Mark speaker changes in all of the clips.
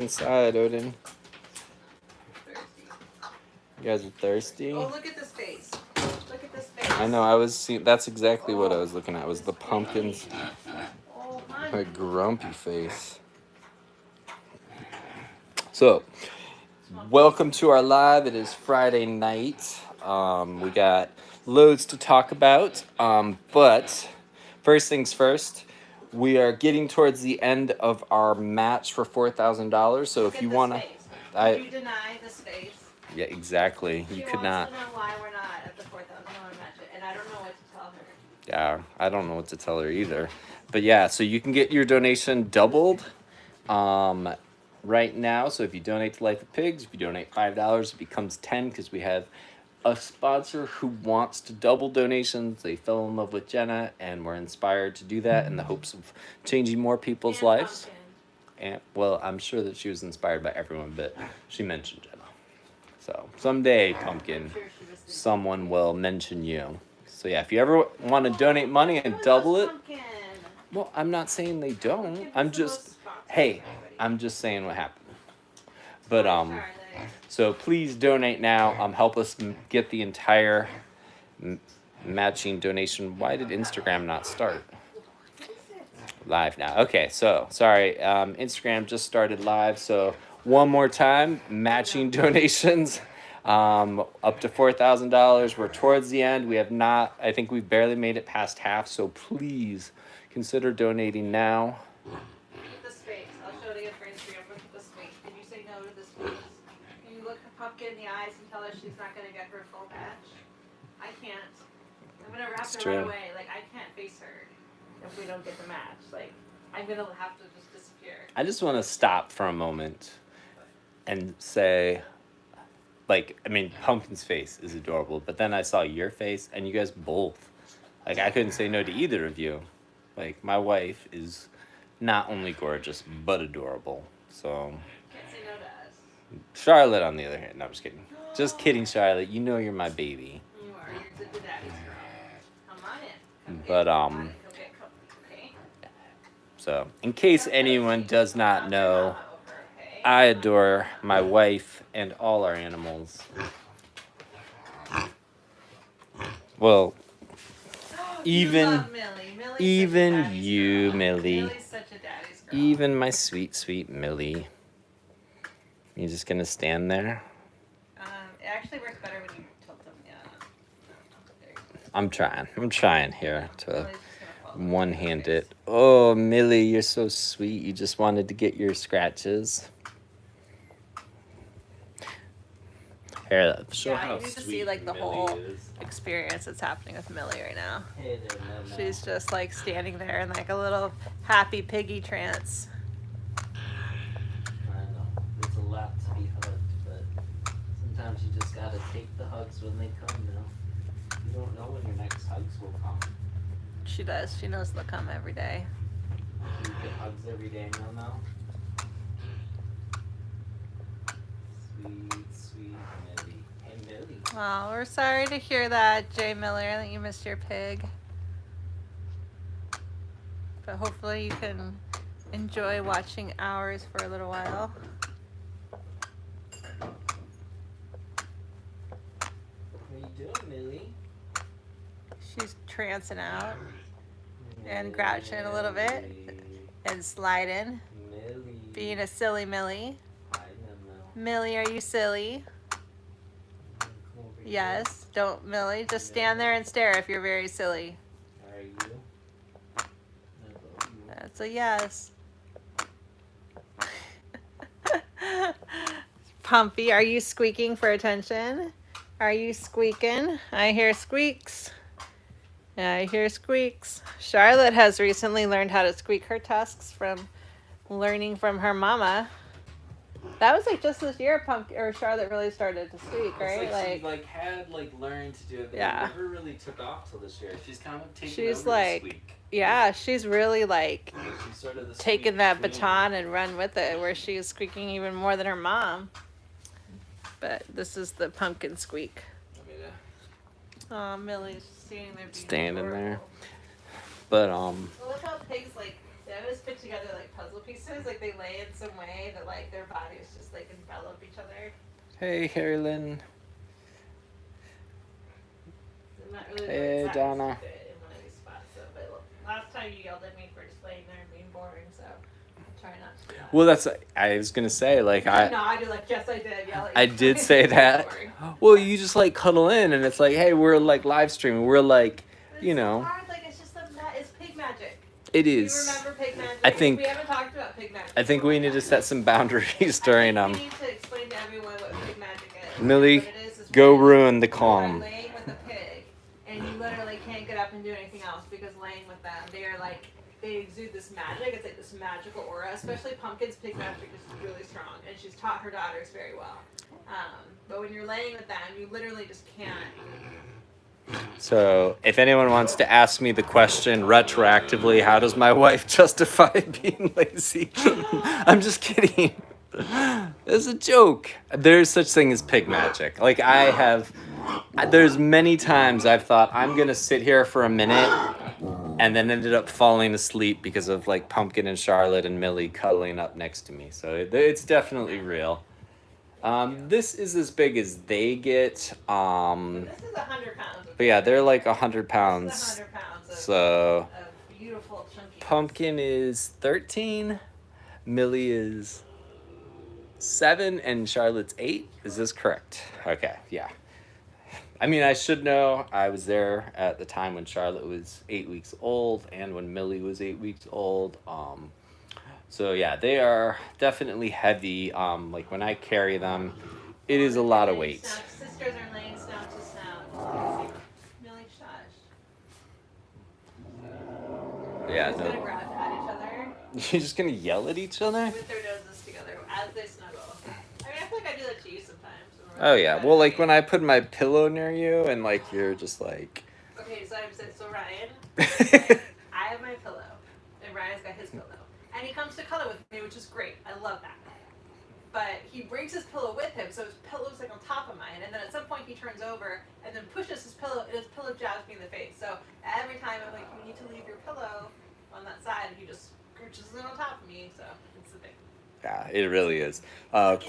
Speaker 1: Inside, Odin.
Speaker 2: Thirsty.
Speaker 1: You guys are thirsty?
Speaker 2: Oh, look at this face. Look at this face.
Speaker 1: I know, I was seeing, that's exactly what I was looking at, was the pumpkin's
Speaker 2: Oh, honey.
Speaker 1: like grumpy face. So, welcome to our live. It is Friday night. We got loads to talk about, but first things first, we are getting towards the end of our match for $4,000. So
Speaker 2: Look
Speaker 1: if
Speaker 2: at
Speaker 1: you
Speaker 2: this
Speaker 1: want to,
Speaker 2: face. Did you deny this face?
Speaker 1: yeah, exactly.
Speaker 2: She
Speaker 1: You could
Speaker 2: wants
Speaker 1: not.
Speaker 2: to know why we're not at the $4,000 match, and I don't know what to tell her.
Speaker 1: Yeah, I don't know what to tell her either. But yeah, so you can get your donation doubled right now. So if you donate to Life of Pigs, if you donate $5, it becomes 10 because we have a sponsor who wants to double donations. They fell in love with Jenna and were inspired to do that in the hopes of changing more people's
Speaker 2: And
Speaker 1: lives.
Speaker 2: pumpkin.
Speaker 1: And well, I'm sure that she was inspired by everyone, but she mentioned Jenna. So someday, Pumpkin,
Speaker 2: I'm sure she was thinking.
Speaker 1: someone will mention you. So yeah, if you ever want to donate money and double it,
Speaker 2: Pumpkin.
Speaker 1: well, I'm not saying they don't.
Speaker 2: Pumpkin's
Speaker 1: I'm
Speaker 2: the
Speaker 1: just,
Speaker 2: most sponsored
Speaker 1: hey,
Speaker 2: by everybody.
Speaker 1: I'm just saying what happened. But
Speaker 2: Charlotte.
Speaker 1: so please donate now. Help us get the entire matching donation. Why did Instagram not start? Live now. Okay, so sorry. Instagram just started live. So one more time, matching donations. Up to $4,000. We're towards the end. We have not. I think we've barely made it past half. So please consider donating now.
Speaker 2: Look at this face. I'll show it again for Instagram. Look at this face. Can you say no to this face? Can you look Pumpkin in the eyes and tell her she's not going to get her full match? I can't. I'm going to have
Speaker 1: It's
Speaker 2: to
Speaker 1: true.
Speaker 2: run away. Like, I can't face her if we don't get the match. Like, I'm going to have to just disappear.
Speaker 1: I just want to stop for a moment and say, like, I mean, Pumpkin's face is adorable, but then I saw your face, and you guys both. Like, I couldn't say no to either of you. Like, my wife is not only gorgeous, but adorable. So,
Speaker 2: Can't say no to us.
Speaker 1: Charlotte, on the other hand, no, I'm just kidding. Just kidding, Charlotte. You know you're my baby.
Speaker 2: You are. You're the daddy's girl. Come on in. Come
Speaker 1: But,
Speaker 2: Come on in. Go get comfy, okay?
Speaker 1: So, in case anyone does not
Speaker 2: Knock your
Speaker 1: know,
Speaker 2: mama over, okay?
Speaker 1: I adore my wife and all our animals. Well, even-
Speaker 2: You love Millie. Millie's such a
Speaker 1: even
Speaker 2: daddy's
Speaker 1: you,
Speaker 2: girl.
Speaker 1: Millie.
Speaker 2: Millie's such a daddy's girl.
Speaker 1: even my sweet, sweet Millie. You just gonna stand there?
Speaker 2: It actually works better when you tilt them. Yeah. There you go.
Speaker 1: I'm trying here to
Speaker 2: Millie's just gonna follow
Speaker 1: one-hand
Speaker 2: your
Speaker 1: it.
Speaker 2: face.
Speaker 1: Oh, Millie, you're so sweet. You just wanted to get your scratches. Here, show
Speaker 2: Yeah,
Speaker 1: how
Speaker 2: you need to
Speaker 1: sweet
Speaker 2: see, like, the
Speaker 1: Millie
Speaker 2: whole
Speaker 1: is.
Speaker 2: Experience that's happening with Millie right now.
Speaker 1: Hey there, Mama.
Speaker 2: She's just like standing there in like a little happy piggy trance.
Speaker 1: I know. It's a lot to be hugged, but sometimes you just gotta take the hugs when they come now. You don't know when your next hugs will come.
Speaker 2: She does. She knows they'll come every day.
Speaker 1: You get hugs every day now. Sweet, sweet Millie. Hey, Millie.
Speaker 2: Oh, we're sorry to hear that, Jay Miller, that you missed your pig. But hopefully you can enjoy watching ours for a little while.
Speaker 1: What are you doing, Millie?
Speaker 2: She's trancing out and grouching a little bit and sliding,
Speaker 1: Millie.
Speaker 2: being a silly Millie.
Speaker 1: Hi, Mama.
Speaker 2: Millie, are you silly?
Speaker 1: Come over here.
Speaker 2: Yes. Don't, Millie. Just stand there and stare if you're very silly.
Speaker 1: Are you? I love you.
Speaker 2: That's a yes. Pumpy, are you squeaking for attention? Are you squeaking? I hear squeaks. I hear squeaks. Charlotte has recently learned how to squeak her tusks from learning from her mama. That was like just this year, Charlotte really started to squeak, right?
Speaker 1: It's like she had learned to do it, but
Speaker 2: Yeah.
Speaker 1: it never really took off till this year. She's kind of taking
Speaker 2: She's
Speaker 1: over
Speaker 2: like-
Speaker 1: the squeak.
Speaker 2: Yeah, she's really like
Speaker 1: She's sort of the
Speaker 2: taken
Speaker 1: squeak
Speaker 2: that
Speaker 1: queen.
Speaker 2: baton and run with it, where she's squeaking even more than her mom. But this is the pumpkin squeak. Oh, Millie's standing there. Being
Speaker 1: Standing there.
Speaker 2: adorable.
Speaker 1: But
Speaker 2: Well, look how pigs like They always fit together like puzzle pieces. Like they lay in some way that like their bodies just like envelop each other.
Speaker 1: Hey, Harlan.
Speaker 2: I'm not really
Speaker 1: Hey,
Speaker 2: sure
Speaker 1: Donna.
Speaker 2: exactly fit in one of these spots. So, but last time you yelled at me for just laying there and being boring. So I'm trying not to do that.
Speaker 1: Well, that's, I was gonna say, like,
Speaker 2: No, I do like, yes, I did yell at you.
Speaker 1: I did say that. Well, you just like cuddle in, and it's like, hey, we're like live streaming. We're like,
Speaker 2: But
Speaker 1: you
Speaker 2: it's
Speaker 1: know,
Speaker 2: so hard. Like it's just it's pig magic.
Speaker 1: it
Speaker 2: Do you
Speaker 1: is.
Speaker 2: remember pig magic?
Speaker 1: I think.
Speaker 2: We haven't talked about pig magic.
Speaker 1: I think we need to set some boundaries during
Speaker 2: We need to explain to everyone what pig magic is.
Speaker 1: Millie,
Speaker 2: What it is
Speaker 1: go
Speaker 2: when
Speaker 1: ruin the
Speaker 2: you are
Speaker 1: calm.
Speaker 2: laying with a pig, and you literally can't get up and do anything else because laying with them, they exude this magic. It's like this magical aura. Especially Pumpkin's pig magic is really strong, and she's taught her daughters very well. But when you're laying with them, you literally just can't.
Speaker 1: So, if anyone wants to ask me the question retroactively, how does my wife justify being lazy? I'm just kidding. It's a joke. There's such thing as pig magic. Like there's many times I've thought I'm gonna sit here for a minute, and then ended up falling asleep because of like Pumpkin and Charlotte and Millie cuddling up next to me. So it's definitely real. This is as big as they get.
Speaker 2: This is 100 pounds.
Speaker 1: But yeah, they're like 100
Speaker 2: This
Speaker 1: pounds.
Speaker 2: is 100 pounds
Speaker 1: So
Speaker 2: of beautiful chunky.
Speaker 1: Pumpkin is 13, Millie is 7, and Charlotte's 8. Is this correct? Okay, yeah. I mean, I should know. I was there at the time when Charlotte was 8 weeks old and when Millie was 8 weeks old. So yeah, they are definitely heavy. Like when I carry them, it is a lot of weight.
Speaker 2: Sisters are laying snout to snout. Millie, shush.
Speaker 1: Yeah,
Speaker 2: They're just gonna
Speaker 1: no.
Speaker 2: growl at each other
Speaker 1: You're just gonna yell at each other?
Speaker 2: with their noses together as they snuggle. I mean, I feel like I do that to you sometimes.
Speaker 1: Oh yeah. Well, like when I put my pillow near you and like you're just like.
Speaker 2: Okay, so Ryan, I have my pillow, and Ryan's got his pillow, and he comes to cuddle with me, which is great. I love that. But he brings his pillow with him, so his pillow's like on top of mine, and then at some point he turns over and then pushes his pillow, and his pillow jabs me in the face. So every time I'm like, you need to leave your pillow on that side, and he just scooches it on top of me. So it's the thing.
Speaker 1: Yeah, it really is.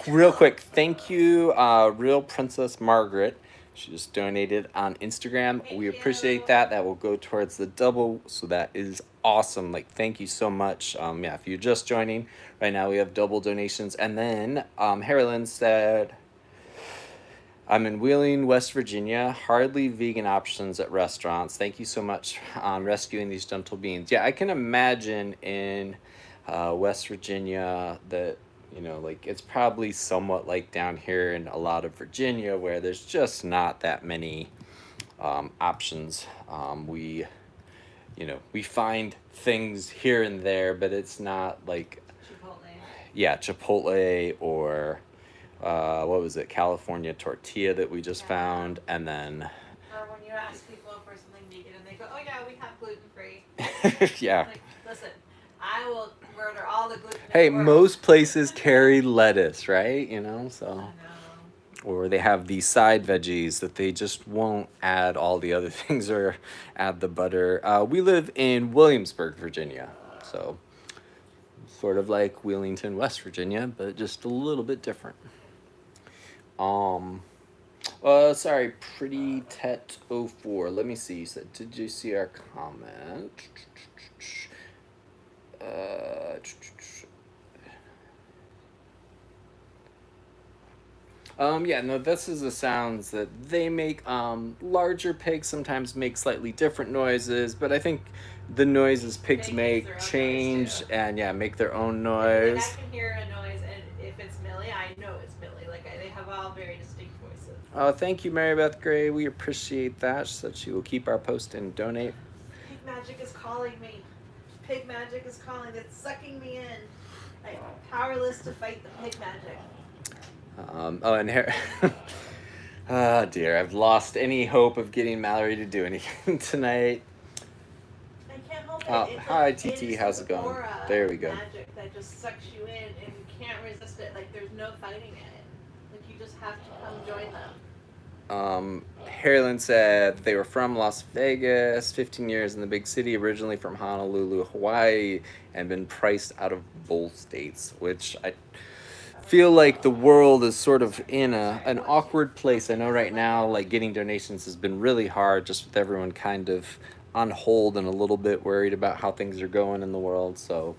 Speaker 1: Real quick, thank you, Real Princess Margaret. She just donated on Instagram.
Speaker 2: Thank
Speaker 1: We
Speaker 2: you.
Speaker 1: appreciate that. That will go towards the double, so that is awesome. Like, thank you so much. Yeah, if you're just joining, right now we have double donations. And then Harlan said, I'm in Wheeling, West Virginia. Hardly vegan options at restaurants. Thank you so much on rescuing these gentle beings. Yeah, I can imagine in West Virginia that, you know, like it's probably somewhat like down here in a lot of Virginia where there's just not that many options. We find things here and there, but it's not like,
Speaker 2: Chipotle.
Speaker 1: yeah, Chipotle or what was it, California tortilla that we just found, and then
Speaker 2: Or when you ask people for something vegan and they go, oh yeah, we have gluten-free.
Speaker 1: yeah.
Speaker 2: Like, listen, I will murder all the gluten.
Speaker 1: Hey,
Speaker 2: in the world.
Speaker 1: most places carry lettuce, right? You know, so.
Speaker 2: I know.
Speaker 1: Or they have these side veggies that they just won't add all the other things or add the butter. We live in Williamsburg, Virginia, so sort of like Wheelington, West Virginia, but just a little bit different. Sorry, Pretty Tet 04. Let me see. You said, did you see our comment? Yeah, no, this is the sounds that they make. Larger pigs sometimes make slightly different noises, but I think the noises pigs
Speaker 2: They
Speaker 1: make
Speaker 2: make their own
Speaker 1: change
Speaker 2: noise, too.
Speaker 1: and yeah, make their own
Speaker 2: Like,
Speaker 1: noise.
Speaker 2: I can hear a noise, and if it's Millie, I know it's Millie. Like they have all very distinct voices.
Speaker 1: Oh, thank you, Mary Beth Gray. We appreciate that. She said she will keep our post and donate.
Speaker 2: Pig magic is calling me. Pig magic is calling. It's sucking me in. I'm powerless to fight the pig magic.
Speaker 1: And here, oh dear, I've lost any hope of getting Mallory to do anything tonight.
Speaker 2: I can't help it.
Speaker 1: Oh,
Speaker 2: It's
Speaker 1: hi,
Speaker 2: like,
Speaker 1: TT,
Speaker 2: it's
Speaker 1: how's
Speaker 2: this
Speaker 1: it going?
Speaker 2: aura
Speaker 1: There we
Speaker 2: of
Speaker 1: go.
Speaker 2: Magic that just sucks you in, and you can't resist it. Like there's no fighting it. Like you just have to come join them.
Speaker 1: Harlan said they were from Las Vegas, 15 years in the big city, originally from Honolulu, Hawaii, and been priced out of both states, which I feel like the world is sort of in an awkward place. I know right now, like getting donations has been really hard, just with everyone kind of on hold and a little bit worried about how things are going in the world. So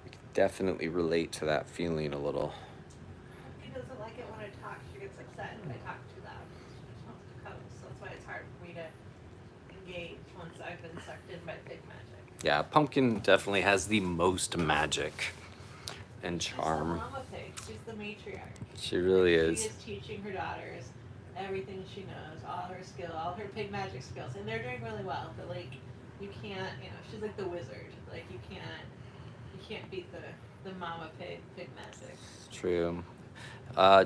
Speaker 1: we can definitely relate to that feeling a little.
Speaker 2: She doesn't like it when I talk. She gets upset if I talk too loud. She just wants to cuddle. So that's why it's hard for me to engage once I've been sucked in by pig magic.
Speaker 1: Yeah, Pumpkin definitely has the most magic and
Speaker 2: She's the
Speaker 1: charm.
Speaker 2: mama pig. She's the matriarch.
Speaker 1: She really
Speaker 2: She
Speaker 1: is.
Speaker 2: is teaching her daughters everything she knows, all her skill, all her pig magic skills, and they're doing really well. But like, you can't, she's like the wizard. Like you can't beat the mama pig magic.
Speaker 1: True.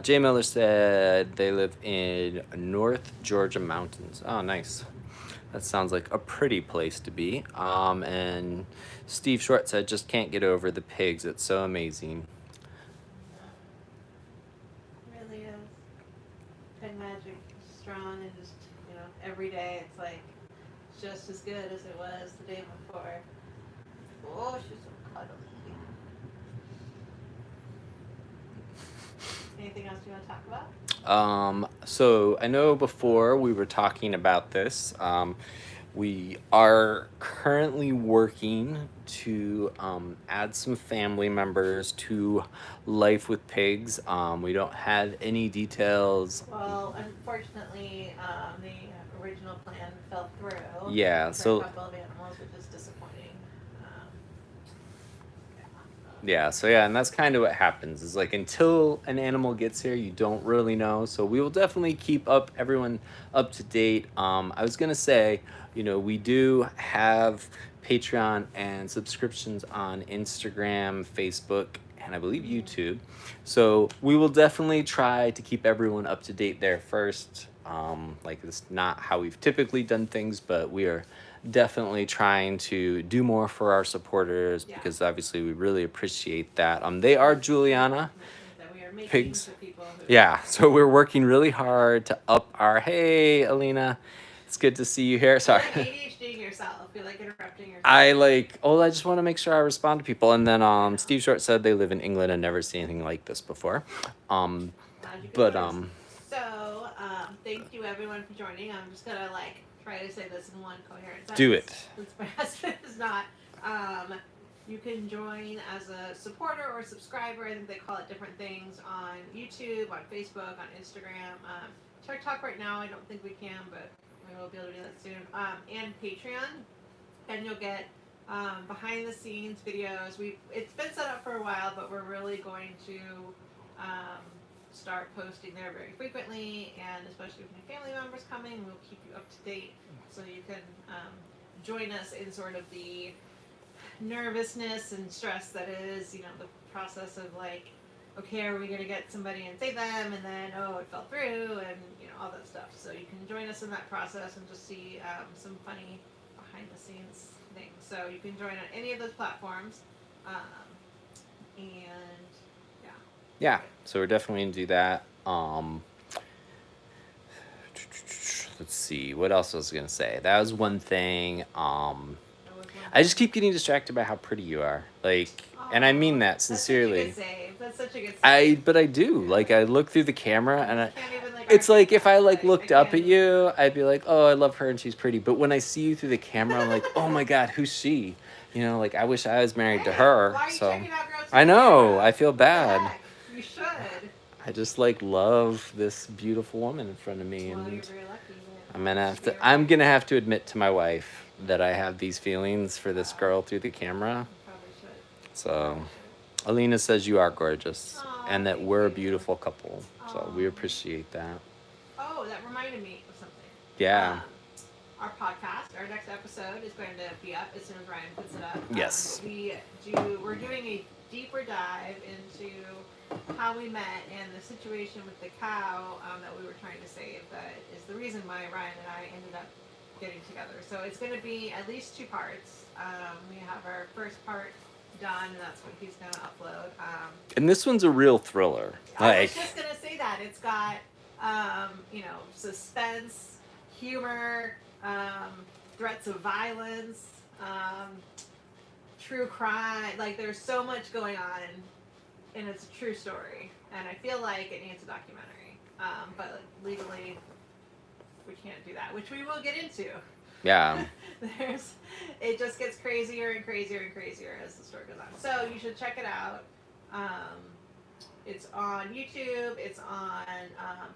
Speaker 1: Jay Miller said they live in North Georgia mountains. Oh, nice. That sounds like a pretty place to be. And Steve Short said, just can't get over the pigs. It's so amazing.
Speaker 2: It really is. Pig magic is strong and just, every day it's like just as good as it was the day before. Oh, she's so cuddly. Anything else you want to talk about?
Speaker 1: So I know before we were talking about this, we are currently working to add some family members to Life with Pigs. We don't have any details.
Speaker 2: Well, unfortunately, the original plan fell through.
Speaker 1: Yeah,
Speaker 2: for
Speaker 1: so
Speaker 2: a couple of animals, which is disappointing.
Speaker 1: Yeah, and that's kind of what happens. Is like until an animal gets here, you don't really know. So we will definitely keep everyone up to date. I was gonna say, we do have Patreon and subscriptions on Instagram, Facebook, and I believe YouTube. So we will definitely try to keep everyone up to date there first. Like it's not how we've typically done things, but we are definitely trying to do more for our supporters because obviously we really appreciate that. They are Juliana
Speaker 2: That we are making
Speaker 1: pigs.
Speaker 2: to people who
Speaker 1: Yeah, so we're working really hard to up our. Hey, Alina, it's good to see you here. Sorry.
Speaker 2: You're like ADHDing yourself. You're like interrupting yourself.
Speaker 1: I just want to make sure I respond to people. And then Steve Short said they live in England and never seen anything like this before. But
Speaker 2: So, thank you everyone for joining. I'm just gonna try to say this in one coherent sentence.
Speaker 1: Do it.
Speaker 2: Since my husband is not. You can join as a supporter or subscriber. I think they call it different things on YouTube, on Facebook, on Instagram. TikTok right now, I don't think we can, but we will be able to do that soon. And Patreon, and you'll get behind the scenes videos. It's been set up for a while, but we're really going to start posting there very frequently, and especially with new family members coming, we'll keep you up to date so you can join us in sort of the nervousness and stress that is, the process of okay, are we going to get somebody and save them, and then it fell through, and all that stuff. So you can join us in that process and just see some funny behind the scenes things. So you can join on any of those platforms, and
Speaker 1: yeah, so we're definitely gonna do that. Let's see, what else was I gonna say? That was one thing. I just keep getting distracted by how pretty you are, and I mean that sincerely.
Speaker 2: That's such a good save.
Speaker 1: But I do. I look through the camera and it's like if I looked up at you, I'd be like, oh, I love her and she's pretty. But when I see you through the camera, I'm like, oh my God, who's she? I wish I was married to her.
Speaker 2: Why are you
Speaker 1: So
Speaker 2: checking out girls
Speaker 1: I know, I feel
Speaker 2: What the
Speaker 1: bad.
Speaker 2: heck? You should.
Speaker 1: I just love this beautiful woman in front of me,
Speaker 2: Well, you're
Speaker 1: and
Speaker 2: very lucky.
Speaker 1: I'm gonna have to admit to my wife that I have these feelings for this girl through the camera.
Speaker 2: Probably should.
Speaker 1: So, Alina says you are gorgeous
Speaker 2: Aw,
Speaker 1: and that
Speaker 2: thank
Speaker 1: we're a
Speaker 2: you.
Speaker 1: beautiful couple. So we
Speaker 2: Aw.
Speaker 1: appreciate that.
Speaker 2: Oh, that reminded me of something.
Speaker 1: Yeah.
Speaker 2: Our podcast, our next episode is going to be up as soon as Ryan puts it up.
Speaker 1: Yes.
Speaker 2: We're doing a deeper dive into how we met and the situation with the cow that we were trying to save. That is the reason why Ryan and I ended up getting together. So it's going to be at least 2 parts. We have our first part done, and that's what he's going to upload.
Speaker 1: And this one's a real thriller.
Speaker 2: I was just going to say that. It's got you know, suspense, humor, threats of violence, true crime. Like, there's so much going on, and it's a true story. And I feel like it needs a documentary. But like, legally, we can't do that, which we will get into.
Speaker 1: Yeah.
Speaker 2: It just gets crazier and crazier and crazier as the story goes on. So you should check it out. It's on YouTube. It's on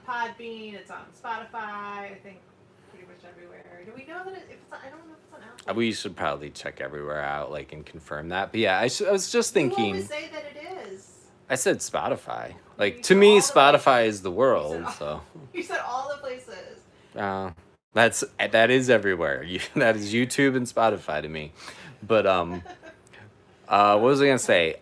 Speaker 2: Podbean. It's on Spotify. I think pretty much everywhere. Do we know that if it's on, I don't know if it's on Apple.
Speaker 1: We should probably check everywhere out, like, and confirm that. But yeah, I was just thinking.
Speaker 2: You always say that it is.
Speaker 1: I said Spotify. Like,
Speaker 2: You
Speaker 1: to
Speaker 2: said
Speaker 1: me,
Speaker 2: all the
Speaker 1: Spotify
Speaker 2: places.
Speaker 1: is the world. So.
Speaker 2: You said all the places.
Speaker 1: That is everywhere. That is YouTube and Spotify to me. But what was I gonna say?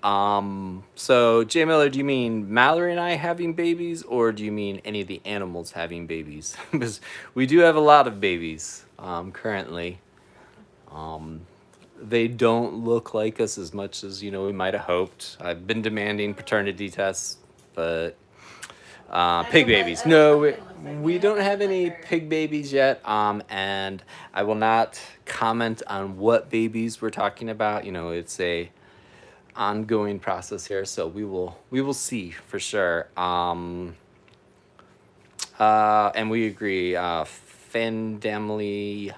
Speaker 1: So Jay Miller, do you mean Mallory and I having babies, or do you mean any of the animals having babies? Because we do have a lot of babies currently. They don't look like us as much as, you know, we might have hoped. I've been demanding paternity tests, but pig babies. No, we don't have any pig babies yet. And I will not comment on what babies we're talking about. You know, it's a ongoing process here, so we will see for sure. And we agree. Fandamly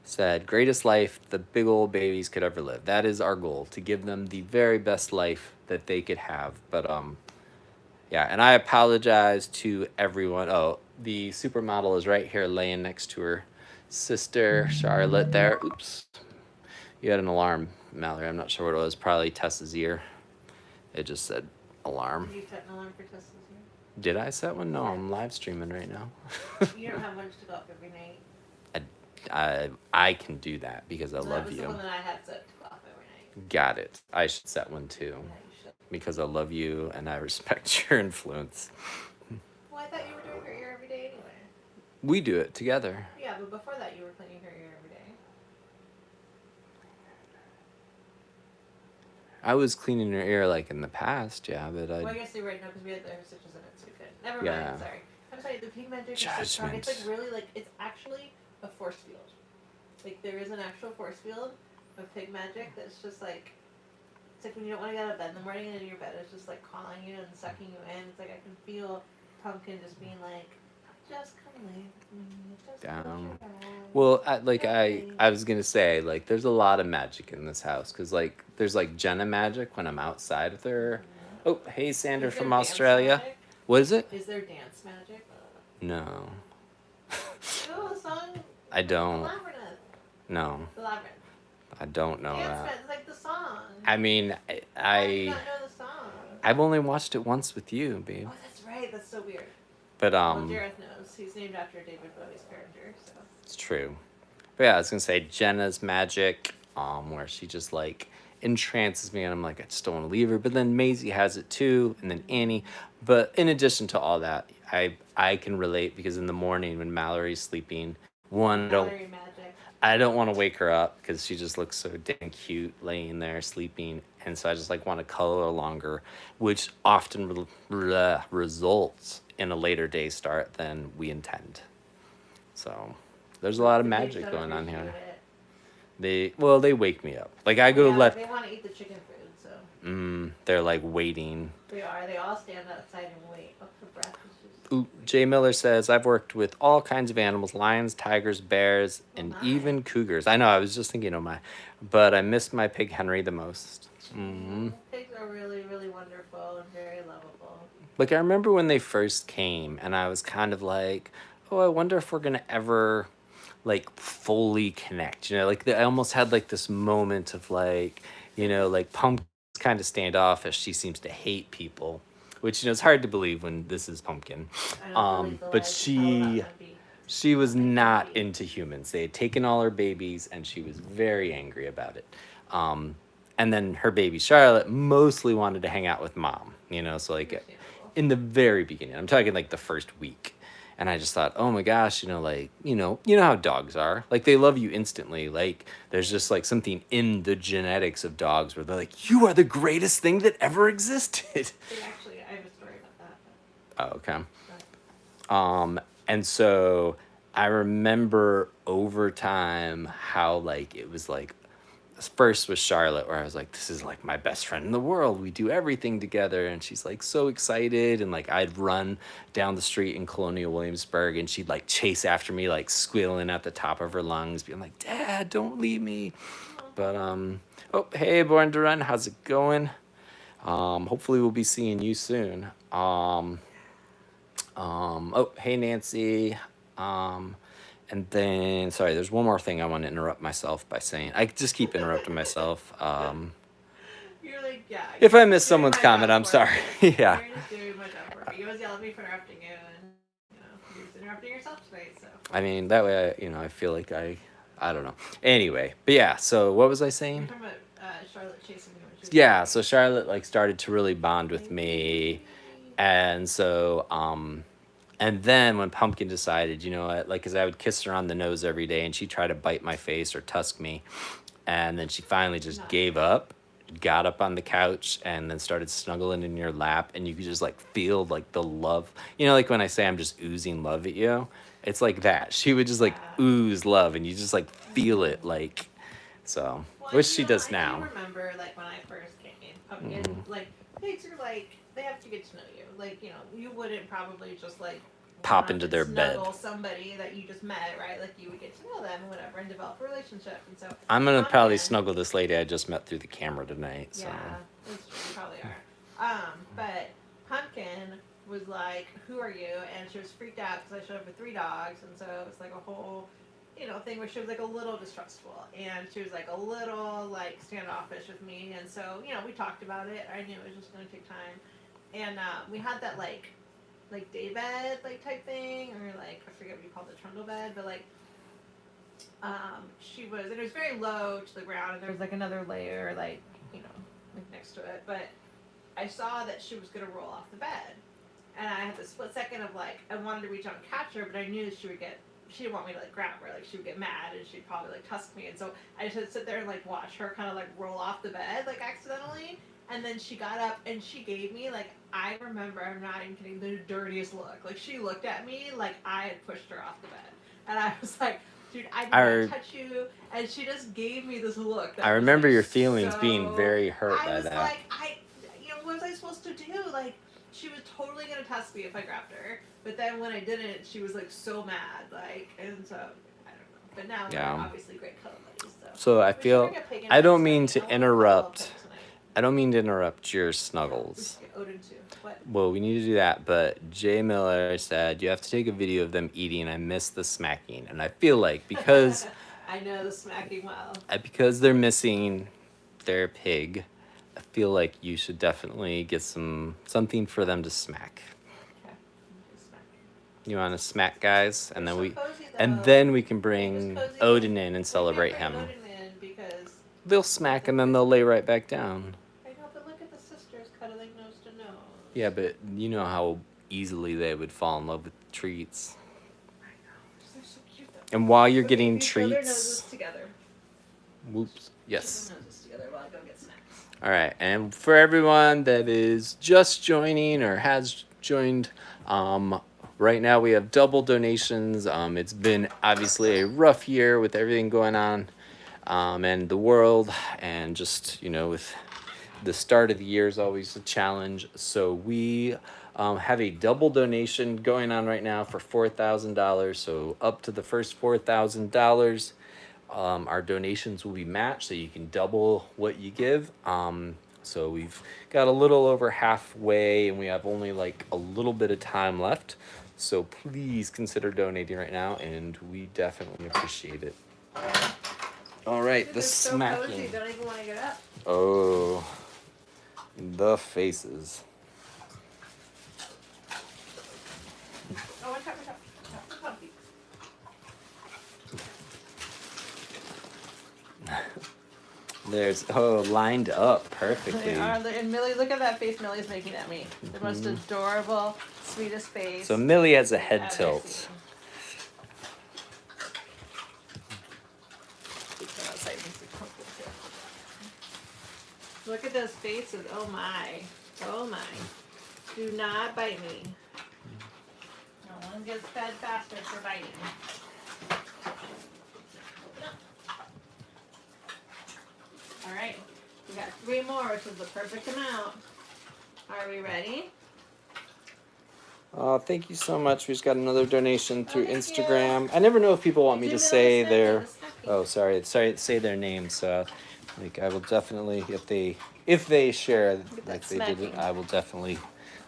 Speaker 1: said, greatest life the big old babies could ever live. That is our goal, to give them the very best life that they could have. But yeah, and I apologize to everyone. Oh, the supermodel is right here laying next to her sister, Charlotte, there. Oops. You had an alarm, Mallory. I'm not sure what it was. Probably Tessa's ear. It just said alarm.
Speaker 2: Did you set an alarm for Tessa's ear?
Speaker 1: Did I set one? No, I'm live streaming right now.
Speaker 2: You don't have one to go up every night.
Speaker 1: I can do that because I love you.
Speaker 2: That was the one that I had set to go off every night.
Speaker 1: Got it. I should set one too.
Speaker 2: Yeah, you should.
Speaker 1: Because I love you and I respect your influence.
Speaker 2: Well, I thought you were doing her ear every day anyway.
Speaker 1: We do it together.
Speaker 2: Yeah, but before that you were cleaning her ear every day.
Speaker 1: I was cleaning her ear like in the past, yeah, but
Speaker 2: Well, I guess you're right, no, because we had the stitches in it, so we couldn't. Never
Speaker 1: Yeah.
Speaker 2: mind, sorry. I'm sorry, the pink magic is so strong. It's like really like, it's actually a force field. Like, there is an actual force field of pig magic that's just like, it's like when you don't want to get out of bed in the morning and in your bed it's just like calling you and sucking you in. It's like I can feel Pumpkin just being like, just come lay with me, just
Speaker 1: Down.
Speaker 2: close your eyes.
Speaker 1: Well, I was gonna say, like, there's a lot of magic in this house, because like there's like Jenna magic when I'm outside with her. Oh, hey Sander
Speaker 2: Is there
Speaker 1: from
Speaker 2: dance
Speaker 1: Australia.
Speaker 2: magic?
Speaker 1: What is it?
Speaker 2: Is there dance magic?
Speaker 1: No.
Speaker 2: Oh, the song.
Speaker 1: I
Speaker 2: The
Speaker 1: don't.
Speaker 2: Labyrinth.
Speaker 1: No,
Speaker 2: The Labyrinth.
Speaker 1: I don't know
Speaker 2: Dance
Speaker 1: that.
Speaker 2: magic, it's like the song.
Speaker 1: I mean,
Speaker 2: How do you
Speaker 1: I
Speaker 2: not know the song?
Speaker 1: I've only watched it once with you, babe.
Speaker 2: Oh, that's right. That's so weird.
Speaker 1: But
Speaker 2: Well, Jareth knows. He's named after David Bowie's character, so.
Speaker 1: it's true. But yeah, I was gonna say Jenna's magic, where she just like entrances me, and I'm like, I just don't want to leave her. But then Maisie has it too, and then Annie. But in addition to all that, I can relate, because in the morning when Mallory's sleeping,
Speaker 2: Mallory magic.
Speaker 1: I don't want to wake her up because she just looks so dang cute laying there sleeping, and so I just like want to color longer, which often results in a later day start than we intend. So there's a lot of
Speaker 2: The pigs
Speaker 1: magic
Speaker 2: don't
Speaker 1: going on here.
Speaker 2: appreciate it.
Speaker 1: They wake me up. Like I go
Speaker 2: Yeah, they want to eat the chicken food, so.
Speaker 1: they're like waiting.
Speaker 2: They are. They all stand outside and wait. Up for breath. It's just.
Speaker 1: Ooh, Jay Miller says, I've worked with all kinds of animals, lions, tigers, bears, and
Speaker 2: my.
Speaker 1: even cougars. I know, I was just thinking, oh my. But I missed my pig Henry the most. Mm-hmm.
Speaker 2: Pigs are really, really wonderful and very lovable.
Speaker 1: Like, I remember when they first came, and I was kind of like, oh, I wonder if we're going to ever, like, fully connect. You know, like, I almost had, like, this moment of, like, you know, like, Pumpkin's kind of standoffish. She seems to hate people, which, you know, it's hard to believe when this is Pumpkin.
Speaker 2: I don't believe the
Speaker 1: But
Speaker 2: lies you tell about them being-
Speaker 1: she was not into humans. They had taken all her babies, and she was very angry about it. And then her baby Charlotte mostly wanted to hang out with mom, you know, so like in the very beginning, I'm talking like the first week. And I just thought, oh my gosh, you know how dogs are. Like, they love you instantly. Like, there's just like something in the genetics of dogs where they're like, you are the greatest thing that ever existed.
Speaker 2: Actually, I have a story about that.
Speaker 1: Oh, okay. And so I remember over time how like it was like first with Charlotte where I was like, this is like my best friend in the world. We do everything together. And she's like so excited. And like I'd run down the street in Colonial Williamsburg and she'd like chase after me, like squealing at the top of her lungs, being like, Dad, don't leave me. But oh, hey, Born to Run, how's it going? Hopefully we'll be seeing you soon. Oh, hey, Nancy. And then, sorry, there's one more thing I want to interrupt myself by saying. I just keep interrupting myself.
Speaker 2: You're like, yeah.
Speaker 1: If I miss someone's comment, I'm sorry. Yeah.
Speaker 2: You're just doing my job for me. You always yell at me for interrupting you, and you know, you're just interrupting yourself today. So.
Speaker 1: I mean, that way, I feel like I don't know. Anyway, but yeah. So what was I saying?
Speaker 2: You're talking about Charlotte chasing you.
Speaker 1: Yeah. So Charlotte like started to really bond with me, and so and then when Pumpkin decided, you know what, like, cause I would kiss her on the nose every day, and she'd try to bite my face or tusk me, and then she finally just gave up, got up on the couch, and then started snuggling in your lap, and you could just like feel like the love. You know, like when I say I'm just oozing love at you, it's like that. She would just like ooze love, and you just like feel it, like. So, which she does now.
Speaker 2: I remember like when I first came, Pumpkin, like pigs are like they have to get to know you. Like, you know, you wouldn't probably just like
Speaker 1: pop into their bed.
Speaker 2: Somebody that you just met, right? Like you would get to know them and whatever and develop a relationship. And so
Speaker 1: I'm gonna probably snuggle this lady I just met through the camera tonight. So.
Speaker 2: Yeah, that's true. You probably are. But Pumpkin was like, "Who are you?" And she was freaked out because I showed up with 3 dogs, and so it was like a whole, you know, thing where she was like a little distrustful, and she was like a little like standoffish with me, and so you know we talked about it. I knew it was just gonna take time, and we had that like daybed like type thing, or like I forget what you call the trundle bed, but like she was, and it was very low to the ground, and there was like another layer like, you know, like next to it, but I saw that she was gonna roll off the bed, and I had the split second of like I wanted to reach out and catch her, but I knew she didn't want me to like grab her, like she would get mad and she'd probably like tusk me, and so I just had to sit there and like watch her kind of like roll off the bed like accidentally. And then she got up and she gave me, like, I remember, I'm not even kidding, the dirtiest look. Like, she looked at me like I had pushed her off the bed. And I was like, dude, I did not touch you. And she just gave me this look.
Speaker 1: I remember your feelings being very hurt by that.
Speaker 2: I was like, you know, what was I supposed to do? Like, she was totally going to tusk me if I grabbed her. But then when I didn't, she was, like, so mad. Like, and so, I don't know. But now we're obviously great cuddle buddies. So I feel,
Speaker 1: I don't mean to interrupt. I don't mean to interrupt your snuggles.
Speaker 2: Odin too. What?
Speaker 1: Well, we need to do that, but Jay Miller said you have to take a video of them eating. I miss the smacking, and I feel like because
Speaker 2: I know the smacking well.
Speaker 1: Because they're missing their pig, I feel like you should definitely get something for them to smack.
Speaker 2: Okay.
Speaker 1: You want to smack, guys, and then we can bring Odin in and celebrate him.
Speaker 2: Odin in because
Speaker 1: they'll smack and then they'll lay right back down.
Speaker 2: But look at the sisters cuddling nose to nose.
Speaker 1: Yeah, but you know how easily they would fall in love with treats.
Speaker 2: I know. They're so cute though.
Speaker 1: And while you're getting treats.
Speaker 2: Their noses together.
Speaker 1: Whoops. Yes.
Speaker 2: Their noses together while I go get snacks.
Speaker 1: All right, and for everyone that is just joining or has joined, right now we have double donations. It's been obviously a rough year with everything going on, and the world, and just, you know, with the start of the year is always a challenge. So we have a double donation going on right now for $4,000. So up to the first $4,000, our donations will be matched, so you can double what you give. So we've got a little over halfway, and we have only like a little bit of time left. So please consider donating right now, and we definitely appreciate it. All right, the smacking.
Speaker 2: So cozy, don't even want to get up.
Speaker 1: Oh, the faces.
Speaker 2: Oh, watch out. Puppy.
Speaker 1: There's, lined up perfectly.
Speaker 2: And Millie, look at that face Millie's making at me. The most adorable, sweetest face.
Speaker 1: So Millie has a head tilt.
Speaker 2: Look at those faces. Oh my. Do not bite me. and gets fed faster for biting. All right, we got 3 more, which is the perfect amount. Are we ready?
Speaker 1: Thank you so much. We just got another donation through
Speaker 2: thank
Speaker 1: Instagram. I never know if people want me to say their.
Speaker 2: The snacking.
Speaker 1: Oh, sorry, say their names. Like I will definitely, if they share like they did it,
Speaker 2: smacking.
Speaker 1: I will definitely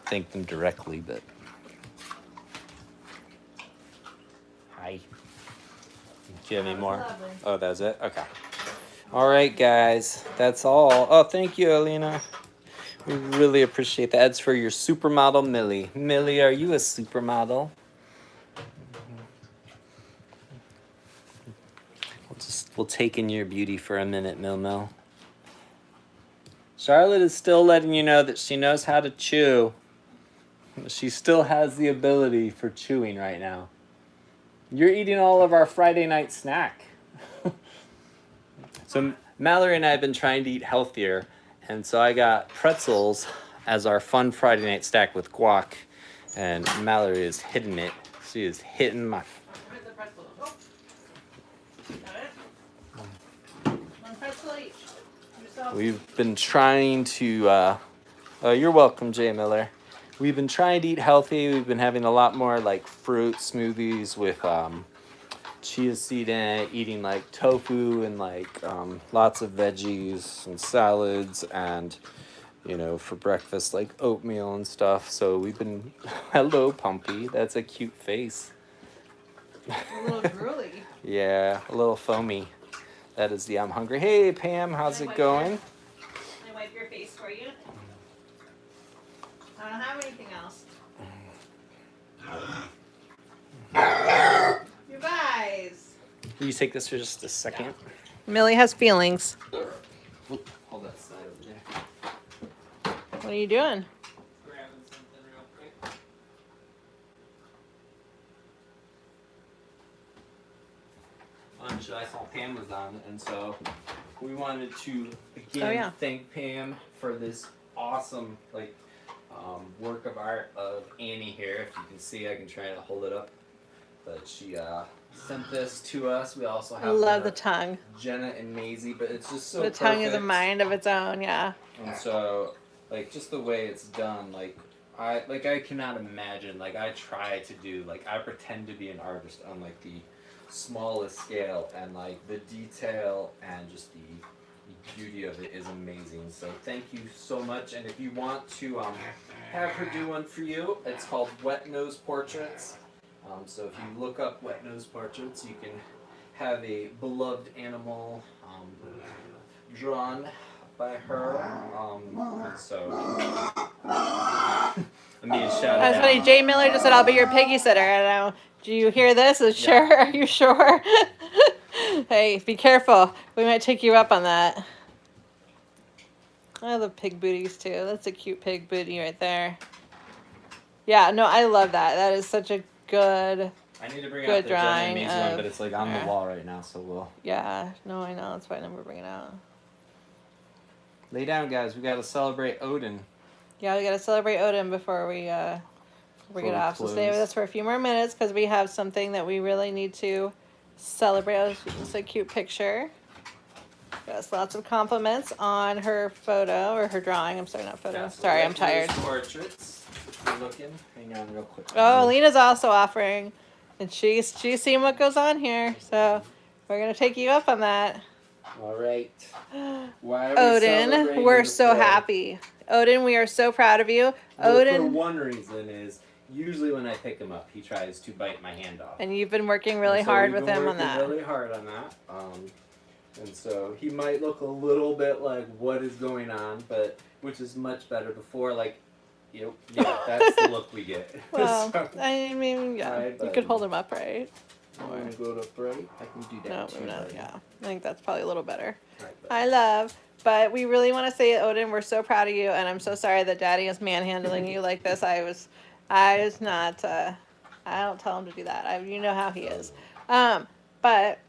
Speaker 1: thank them directly. But hi. Do you have any
Speaker 2: That was
Speaker 1: more?
Speaker 2: lovely.
Speaker 1: Oh, that's it. Okay. All right, guys. That's all. Oh, thank you, Alina. We really appreciate that. That's for your supermodel, Millie. Millie, are you a supermodel? We'll take in your beauty for a minute, Mil. Charlotte is still letting you know that she knows how to chew. She still has the ability for chewing right now. You're eating all of our Friday night snack. So Mallory and I have been trying to eat healthier, and so I got pretzels as our fun Friday night snack with guac, and Mallory is hitting it. She is hitting my...
Speaker 2: Where's the pretzel? Oh. Got it? 1 pretzel each. Yourself.
Speaker 1: We've been trying to, oh, you're welcome, Jay Miller. We've been trying to eat healthy. We've been having a lot more like fruit smoothies with chia seed in it, eating like tofu and like lots of veggies and salads, and you know, for breakfast like oatmeal and stuff. So we've been, hello Pumpy, that's a cute face.
Speaker 2: A little drooly.
Speaker 1: Yeah, a little foamy. That is the I'm hungry. Hey Pam, how's it going?
Speaker 2: Can I wipe your face for you? I don't have anything else. You guys.
Speaker 1: Will you take this for just a second?
Speaker 2: Millie has feelings.
Speaker 1: Oop, hold that slide over there.
Speaker 2: What are you doing?
Speaker 1: Grabbing something real quick. I saw Pam was on, and so we wanted to again thank Pam for this awesome work of art of Annie here. If you can see, I can try to hold it up. But she sent this to us. We also have
Speaker 2: I love the tongue.
Speaker 1: Jenna and Maisie, but it's just so
Speaker 2: The
Speaker 1: perfect.
Speaker 2: tongue is a mind of its own, yeah.
Speaker 1: And so, like, just the way it's done, I cannot imagine. Like, I try to do, like, I pretend to be an artist on like the smallest scale, and like the detail and just the beauty of it is amazing. So thank you so much. And if you want to have her do one for you, it's called Wet Nose Portraits. So if you look up Wet Nose Portraits, you can have a beloved animal drawn by her. I'm being shouted out.
Speaker 2: That's funny. Jay Miller just said, "I'll be your piggy sitter." I don't know. Do you hear this? Sure. Are you sure? Hey, be careful. We might take you up on that. I love pig booties too. That's a cute pig booty right there. Yeah, no, I love that. That is such a good.
Speaker 1: I need to bring
Speaker 2: good
Speaker 1: out the Jenna and
Speaker 2: drawing
Speaker 1: Maisie
Speaker 2: of-
Speaker 1: one, but it's like on the wall right now, so we'll
Speaker 2: Yeah, no, I know. That's why I never bring it out.
Speaker 1: lay down, guys. We gotta celebrate Odin.
Speaker 2: Yeah, we gotta celebrate Odin before we get
Speaker 1: we
Speaker 2: off. So stay with
Speaker 1: close.
Speaker 2: us for a few more minutes because we have something that we really need to celebrate. It's a cute picture. Yes, lots of compliments on her photo or her drawing. I'm sorry, not photo.
Speaker 1: Yeah, so
Speaker 2: Sorry, I'm
Speaker 1: Wet
Speaker 2: tired.
Speaker 1: Nose Portraits. You're looking. Hang on, real quick.
Speaker 2: Oh, Lena's also offering, and she's seen what goes on here. So we're gonna take you up on that.
Speaker 1: All right. Why are we
Speaker 2: Odin,
Speaker 1: celebrating
Speaker 2: we're
Speaker 1: this
Speaker 2: so
Speaker 1: day?
Speaker 2: happy. Odin, we are so proud of you.
Speaker 1: Well, for
Speaker 2: Odin,
Speaker 1: one reason is usually when I pick him up, he tries to bite my hand off.
Speaker 2: and you've been working really
Speaker 1: And so
Speaker 2: hard
Speaker 1: we've
Speaker 2: with
Speaker 1: been
Speaker 2: him on
Speaker 1: working
Speaker 2: that.
Speaker 1: Really hard on that. And so he might look a little bit like what is going on, but which is much better. Before, like, yeah, that's the look we get.
Speaker 2: Well,
Speaker 1: So,
Speaker 2: I mean, yeah,
Speaker 1: Right,
Speaker 2: you
Speaker 1: but-
Speaker 2: could hold him up, right?
Speaker 1: I'm gonna go to upright. I can do that
Speaker 2: No,
Speaker 1: too.
Speaker 2: no,
Speaker 1: buddy.
Speaker 2: yeah. I think that's probably a little better.
Speaker 1: Right, but-
Speaker 2: I love, but we really want to say, Odin, we're so proud of you, and I'm so sorry that Daddy is manhandling you like this. I was not. I don't tell him to do that. You know how he is. But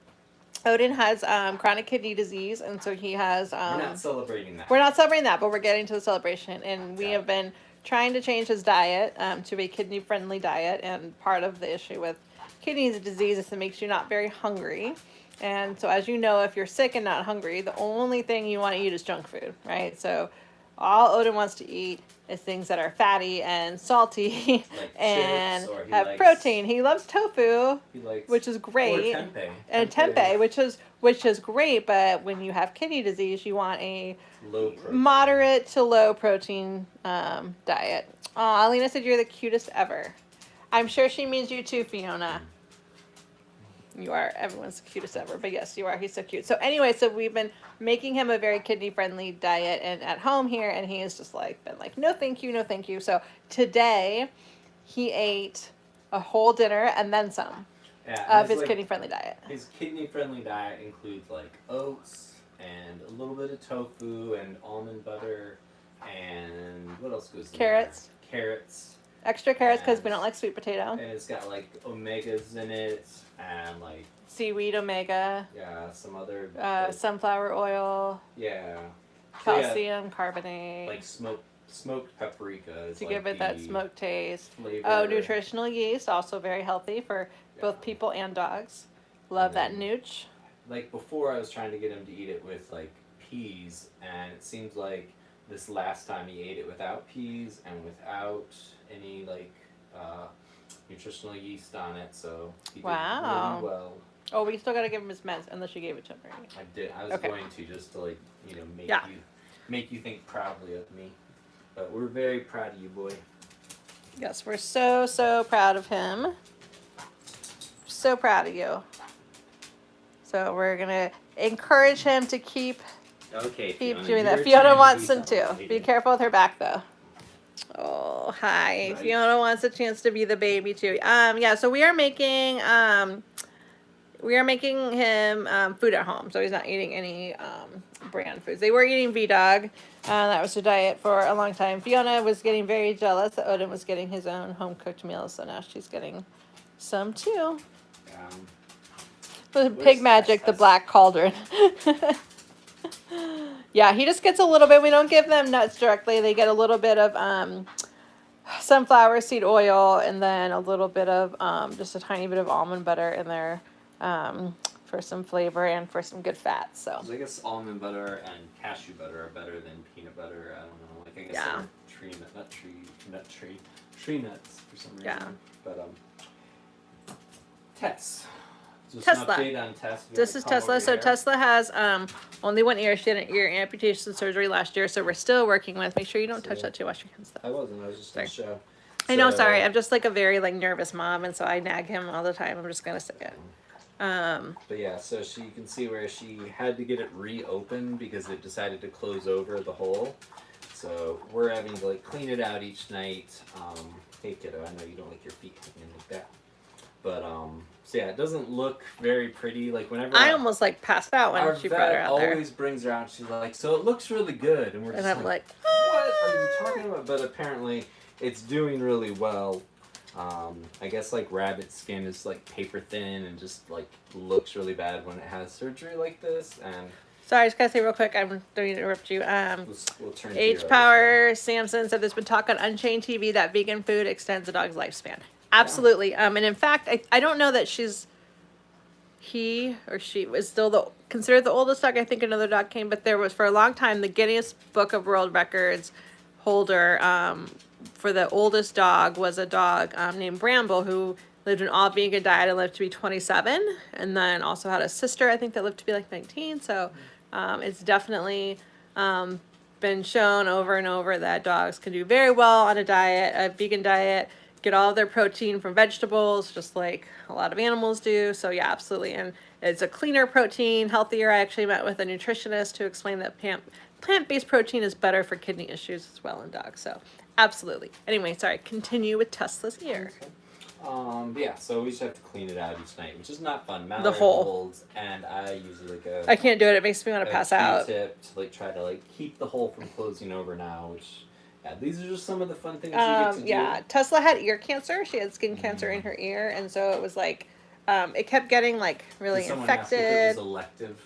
Speaker 2: Odin has chronic kidney disease, and so he has.
Speaker 1: We're not celebrating that.
Speaker 2: We're not celebrating that, but we're getting to the celebration, and we have been trying to change his diet to a kidney-friendly diet, and part of the issue with kidney disease is it makes you not very hungry. And so, as you know, if you're sick and not hungry, the only thing you want to eat is junk food, right? So, all Odin wants to eat is things that are fatty and salty
Speaker 1: Like
Speaker 2: and
Speaker 1: chips, or he
Speaker 2: have
Speaker 1: likes,
Speaker 2: protein. He loves tofu,
Speaker 1: He likes,
Speaker 2: which is great,
Speaker 1: or tempeh.
Speaker 2: and tempeh, which is great. But when you have kidney disease, you want a
Speaker 1: Low protein.
Speaker 2: moderate to low protein diet. Oh, Alina said you're the cutest ever. I'm sure she means you too, Fiona. You are. Everyone's the cutest ever. But yes, you are. He's so cute. So anyway, so we've been making him a very kidney-friendly diet and at home here, and he has just like been like, no thank you, no thank you. So today he ate a whole dinner and then some of his kidney-friendly diet.
Speaker 1: His kidney-friendly diet includes like oats and a little bit of tofu and almond butter and what else goes in
Speaker 2: Carrots.
Speaker 1: there? Carrots.
Speaker 2: Extra carrots because we don't like sweet potato.
Speaker 1: And it's got like omegas in it and like
Speaker 2: seaweed omega.
Speaker 1: Yeah, some other
Speaker 2: sunflower oil.
Speaker 1: Yeah.
Speaker 2: Calcium carbonate.
Speaker 1: Like smoked paprika is
Speaker 2: to
Speaker 1: like
Speaker 2: give it that smoked taste.
Speaker 1: Flavor.
Speaker 2: Oh, nutritional yeast, also very healthy for both people and dogs. Love that nooch.
Speaker 1: Like before, I was trying to get him to eat it with like peas, and it seems like this last time he ate it without peas and without any like nutritional yeast on it, so he did really well.
Speaker 2: Oh, we still gotta give him his meds unless you gave it to him already.
Speaker 1: I did. I was going to just to like make you think proudly of me, but we're very proud of you, boy.
Speaker 2: Yes, we're so proud of him. So proud of you. So we're gonna encourage him to keep doing that. Fiona wants him too. Be careful with her back though. Oh, hi. Nice. Fiona wants a chance to be the baby too. Yeah, so we are making him food at home, so he's not eating any brand foods. They were eating V-Dog. That was their diet for a long time. Fiona was getting very jealous that Odin was getting his own home-cooked meals, so now she's getting some too. Pig Magic, the Black Cauldron. Yeah, he just gets a little bit. We don't give them nuts directly. They get a little bit of sunflower seed oil and then a little bit of just a tiny bit of almond butter in there for some flavor and for some good fat. So
Speaker 1: I guess almond butter and cashew butter are better than peanut butter. I don't know. Like I guess tree nuts for some reason.
Speaker 2: Yeah.
Speaker 1: But Tess.
Speaker 2: Tesla.
Speaker 1: An update on Tess.
Speaker 2: This is Tesla. So Tesla has only one ear. She had an ear amputation surgery last year, so we're still working with. Make sure you don't touch that too. Wash your hands though.
Speaker 1: I wasn't. I was just going to show.
Speaker 2: I know. Sorry. I'm just like a very like nervous mom, and so I nag him all the time. I'm just gonna say it.
Speaker 1: But yeah, so you can see where she had to get it reopened because it decided to close over the hole. So we're having to like clean it out each night. Hey kiddo, I know you don't like your feet hanging like that. But so yeah, it doesn't look very pretty. Like whenever
Speaker 2: I almost like passed out when she brought her out there.
Speaker 1: Always brings her out. She's like, so it looks really good, and we're just
Speaker 2: I'm like,
Speaker 1: what are you talking about? But apparently, it's doing really well. I guess like rabbit skin is like paper thin and just like looks really bad when it has surgery like this. And
Speaker 2: sorry, I just gotta say real quick, I don't need to interrupt you.
Speaker 1: We'll turn
Speaker 2: H Power Samson said there's been talk on Unchained TV that vegan food extends a dog's lifespan. Absolutely. Yeah. And in fact, I don't know that he or she was still considered the oldest dog. I think another dog came, but there was for a long time the Guinness Book of World Records holder for the oldest dog was a dog named Bramble who lived an all vegan diet and lived to be 27, and then also had a sister I think that lived to be like 19. So it's definitely been shown over and over that dogs can do very well on a vegan diet. Get all of their protein from vegetables, just like a lot of animals do. So yeah, absolutely. And it's a cleaner protein, healthier. I actually met with a nutritionist to explain that plant-based protein is better for kidney issues as well in dogs. So absolutely. Anyway, sorry, continue with Tesla's ear.
Speaker 1: Yeah, so we just have to clean it out each night, which is not fun.
Speaker 2: The hole.
Speaker 1: Holds, and I usually like
Speaker 2: I can't do it. It makes me want to pass out.
Speaker 1: Q-tip to like try to like keep the hole from closing over now, which. Yeah, these are just some of the fun things you get to do.
Speaker 2: Yeah, Tesla had ear cancer. She had skin cancer in her ear, and so it was like, it kept getting like really infected.
Speaker 1: Asked if it was elective.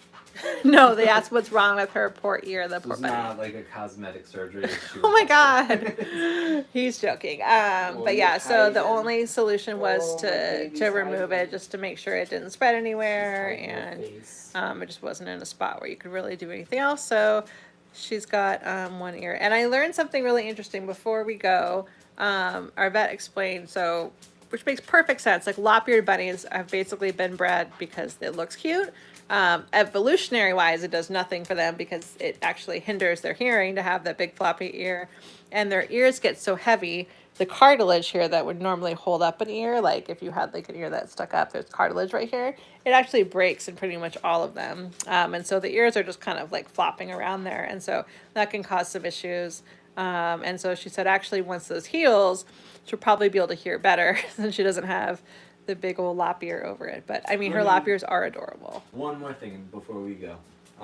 Speaker 2: No, they asked what's wrong with her poor ear, the
Speaker 1: It
Speaker 2: poor
Speaker 1: was
Speaker 2: bunny.
Speaker 1: not like a cosmetic surgery.
Speaker 2: Oh my God, he's joking. But yeah, so the only solution was to remove it just to make sure it didn't spread anywhere, and it just wasn't in a spot where you could really do anything else. So she's got one ear, and I learned something really interesting before we go. Our vet explained so. Which makes perfect sense. Like lop-eared bunnies have basically been bred because it looks cute. Evolutionary wise, it does nothing for them because it actually hinders their hearing to have that big floppy ear. And their ears get so heavy, the cartilage here that would normally hold up an ear, like if you had like an ear that stuck up, there's cartilage right here, it actually breaks in pretty much all of them. And so the ears are just kind of like flopping around there. And so that can cause some issues. And so she said actually once those heals, she'll probably be able to hear better since she doesn't have the big old lop ear over it. But I mean, her lop ears are adorable.
Speaker 1: One more thing before we go.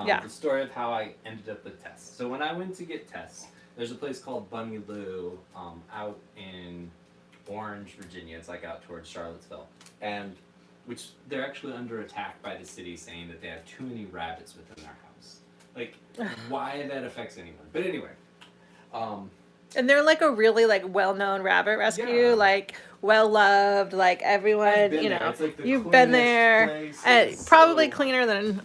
Speaker 2: Yeah.
Speaker 1: The story of how I ended up with Tess. So when I went to get Tess, there's a place called Bunny Lou out in Orange, Virginia. It's like out towards Charlottesville. And which they're actually under attack by the city saying that they have too many rabbits within their house. Like, why that affects anyone. But anyway.
Speaker 2: And they're like a really like well-known rabbit rescue,
Speaker 1: Yeah.
Speaker 2: like well-loved, like everyone, you know,
Speaker 1: It's like the
Speaker 2: you've been
Speaker 1: cleanest
Speaker 2: there,
Speaker 1: place.
Speaker 2: and
Speaker 1: It's
Speaker 2: probably
Speaker 1: so-
Speaker 2: cleaner than.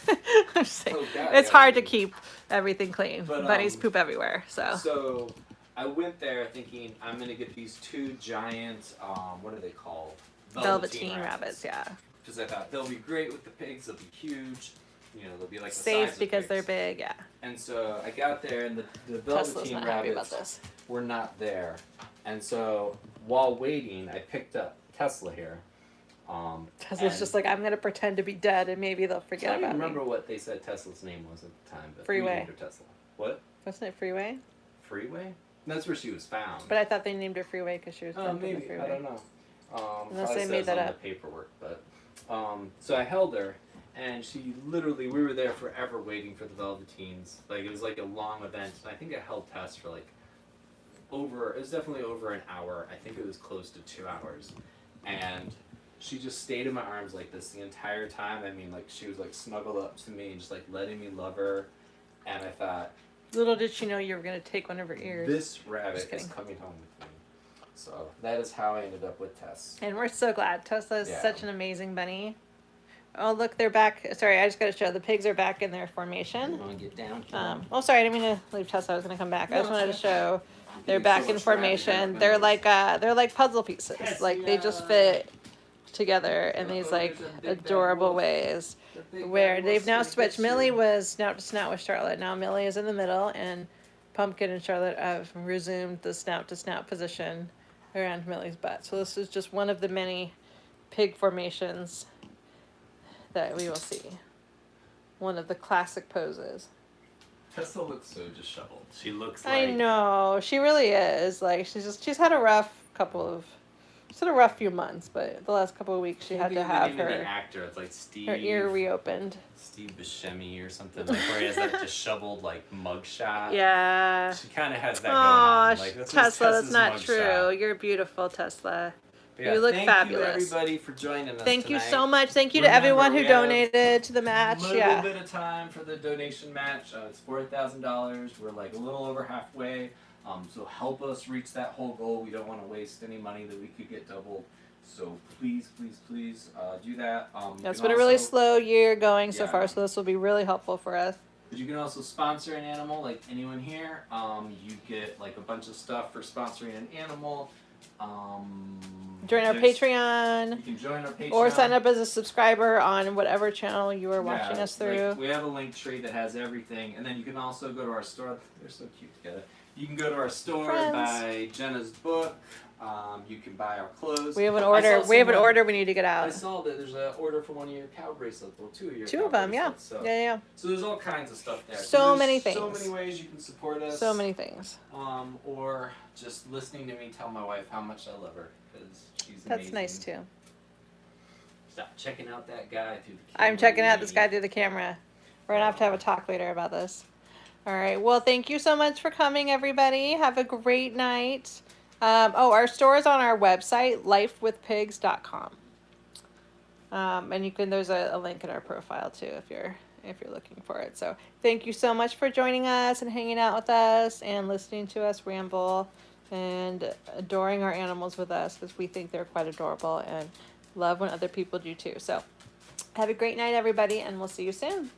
Speaker 2: I'm just saying,
Speaker 1: Oh, God,
Speaker 2: it's
Speaker 1: yeah,
Speaker 2: hard to
Speaker 1: I mean-
Speaker 2: keep everything clean.
Speaker 1: But,
Speaker 2: Bunnies poop everywhere, so.
Speaker 1: So I went there thinking I'm gonna get these two giant, what are they called?
Speaker 2: Velveteen rabbits, yeah.
Speaker 1: Because I thought they'll be great with the pigs. They'll be huge. You know, they'll be like the
Speaker 2: Safe
Speaker 1: size
Speaker 2: because
Speaker 1: of
Speaker 2: they're
Speaker 1: pigs.
Speaker 2: big, yeah.
Speaker 1: And so I got there, and the
Speaker 2: Tesla's
Speaker 1: velveteen
Speaker 2: not happy about
Speaker 1: rabbits
Speaker 2: this.
Speaker 1: were not there. And so while waiting, I picked up Tesla here.
Speaker 2: Tesla's
Speaker 1: and-
Speaker 2: just like, I'm gonna pretend to be dead, and maybe they'll
Speaker 1: I
Speaker 2: forget
Speaker 1: don't even
Speaker 2: about
Speaker 1: remember
Speaker 2: me.
Speaker 1: what they said Tesla's name was at the time, but
Speaker 2: Freeway.
Speaker 1: we named her Tesla. What?
Speaker 2: Wasn't it Freeway?
Speaker 1: Freeway? That's where she was found.
Speaker 2: But I thought they named her Freeway because she was
Speaker 1: Oh,
Speaker 2: bumped in the
Speaker 1: maybe.
Speaker 2: freeway.
Speaker 1: I don't know.
Speaker 2: Unless
Speaker 1: probably
Speaker 2: they made
Speaker 1: says
Speaker 2: that
Speaker 1: on
Speaker 2: up.
Speaker 1: the paperwork, but so I held her, and she literally, we were there forever waiting for the Velveteens. Like it was like a long event, and I think I held Tess for like it was definitely over an hour. I think it was close to 2 hours, and she just stayed in my arms like this the entire time. I mean, like she was like snuggled up to me and just like letting me love her, and I thought,
Speaker 2: Little did she know you were gonna take one of her ears.
Speaker 1: this rabbit
Speaker 2: Just
Speaker 1: is
Speaker 2: kidding.
Speaker 1: coming home with me. So that is how I ended up with Tess.
Speaker 2: And we're so glad. Tesla is
Speaker 1: Yeah.
Speaker 2: such an amazing bunny. Oh, look, they're back. Sorry, I just got to show. The pigs are back in their formation.
Speaker 1: Want to get down?
Speaker 2: Oh, sorry, I didn't mean to leave Tesla. I was going to come back. I
Speaker 1: No,
Speaker 2: just wanted to
Speaker 1: it's
Speaker 2: show they're
Speaker 1: There's
Speaker 2: back
Speaker 1: so
Speaker 2: in
Speaker 1: much rabbit
Speaker 2: formation.
Speaker 1: hair.
Speaker 2: They're like puzzle pieces. Like they just fit together in these like
Speaker 1: There's a big bad
Speaker 2: adorable
Speaker 1: wolf.
Speaker 2: ways.
Speaker 1: The big
Speaker 2: Where
Speaker 1: bad
Speaker 2: they've
Speaker 1: wolf's
Speaker 2: now
Speaker 1: gonna
Speaker 2: switched.
Speaker 1: get
Speaker 2: Millie
Speaker 1: you.
Speaker 2: was snout to snout with Charlotte. Now Millie is in the middle, and Pumpkin and Charlotte have resumed the snout to snout position around Millie's butt. So this is just one of the many pig formations that we will see. One of the classic poses.
Speaker 1: Tessa looks so disheveled. She looks
Speaker 2: I
Speaker 1: like
Speaker 2: know, she really is. Like she's had a rough few months, but the last couple of weeks she had to have
Speaker 1: the
Speaker 2: her
Speaker 1: actor. It's like Steve.
Speaker 2: her ear reopened.
Speaker 1: Steve Buscemi or something. Like where he has that disheveled like mugshot.
Speaker 2: Yeah.
Speaker 1: She kind of has that going
Speaker 2: Aw,
Speaker 1: on. Like, this is
Speaker 2: Tesla, that's
Speaker 1: Tessa's
Speaker 2: not
Speaker 1: mugshot.
Speaker 2: true. You're beautiful, Tesla.
Speaker 1: But
Speaker 2: You look
Speaker 1: thank
Speaker 2: fabulous.
Speaker 1: You everybody for joining us
Speaker 2: Thank you
Speaker 1: tonight.
Speaker 2: so much. Thank you to
Speaker 1: Remember,
Speaker 2: everyone who
Speaker 1: we have
Speaker 2: donated to the match.
Speaker 1: Little
Speaker 2: Yeah.
Speaker 1: bit of time for the donation match. It's $4,000. We're like a little over halfway. So help us reach that whole goal. We don't want to waste any money that we could get doubled. So please, please, please do that.
Speaker 2: It's been a really slow year going so
Speaker 1: Yeah.
Speaker 2: far, so this will be really helpful for us.
Speaker 1: But you can also sponsor an animal, like anyone here. You get like a bunch of stuff for sponsoring an animal.
Speaker 2: Join our
Speaker 1: there's-
Speaker 2: Patreon.
Speaker 1: You can join our Patreon.
Speaker 2: Or sign up as a subscriber on whatever channel you are watching us through.
Speaker 1: Like, we have a link tree that has everything, and then you can also go to our store. They're so cute together. You can go to our store,
Speaker 2: Friends.
Speaker 1: buy Jenna's book. You can buy our clothes.
Speaker 2: We have an
Speaker 1: I
Speaker 2: order.
Speaker 1: saw
Speaker 2: We have an
Speaker 1: someone-
Speaker 2: order we need to get
Speaker 1: I
Speaker 2: out.
Speaker 1: saw that there's an order for one of your cow bracelets. Well, two of your
Speaker 2: Two
Speaker 1: cow
Speaker 2: of them, yeah.
Speaker 1: bracelets, So.
Speaker 2: Yeah.
Speaker 1: So there's all kinds of stuff there.
Speaker 2: So
Speaker 1: there's
Speaker 2: many
Speaker 1: So
Speaker 2: things.
Speaker 1: many ways you can support us.
Speaker 2: So many things.
Speaker 1: Or just listening to me tell my wife how much I love her, because she's
Speaker 2: That's
Speaker 1: amazing.
Speaker 2: nice too.
Speaker 1: Stop checking out that guy through the camera.
Speaker 2: I'm checking out this guy through the camera. We're gonna have a talk later about this. All right. Well, thank you so much for coming, everybody. Have a great night. Our store is on our website, lifewithpigs.com. And there's a link in our profile too if you're if you're looking for it. So thank you so much for joining us and hanging out with us and listening to us ramble and adoring our animals with us, because we think they're quite adorable and love when other people do too. So have a great night, everybody, and we'll see you soon.